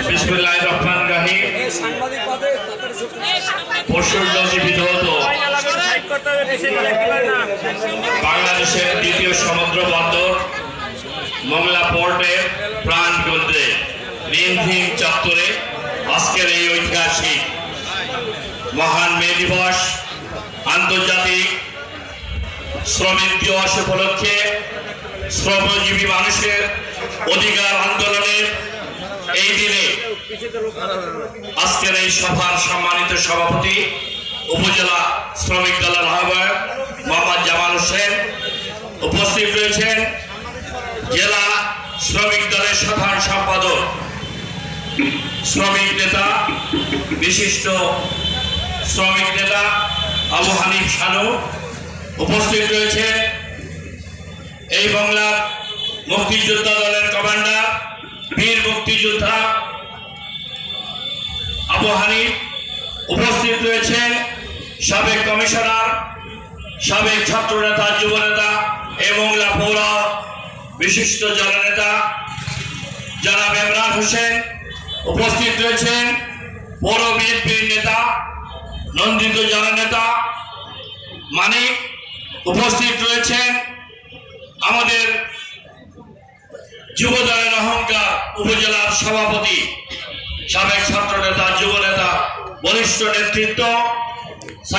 বিসমিল্লাহির রহমানির রহিম। বাংলাদেশের দ্বিতীয় সমুদ্র বন্দর মংলা পোর্টের প্রাণকেন্দ্রে রিমঝিম চত্বরে আজকের এই ঐতিহাসিক মহান মে দিবস আন্তর্জাতিক শ্রমিক দিবস উপলক্ষে শ্রমজীবী মানুষের অধিকার আন্দোলনের এই দিনে আজকের এই সভার সম্মানিত সভাপতি উপজেলা শ্রমিক দলের আহ্বায়ক মোহাম্মদ জামাল হোসেন, উপস্থিত রয়েছেন জেলা শ্রমিক দলের সাধারণ সম্পাদক শ্রমিক নেতা বিশিষ্ট শ্রমিক নেতা আবু হানিফ শানু, উপস্থিত রয়েছে এই বাংলার মুক্তিযোদ্ধা দলের কমান্ডার বীর মুক্তিযোদ্ধা আবু হানিফ, উপস্থিত রয়েছেন সাবেক কমিশনার, সাবেক ছাত্র নেতা, যুব নেতা এই মংলা পৌর বিশিষ্ট জননেতা জনাব ইমরান হোসেন, উপস্থিত রয়েছেন পৌর বিএনপির নেতা নন্দিত জননেতা মানিক, উপস্থিত রয়েছেন আমাদের যুব দলের অহংকার উপজেলার সভাপতি, সাবেক ছাত্র নেতা, যুব নেতা, বরিষ্ঠ নেতৃত্ব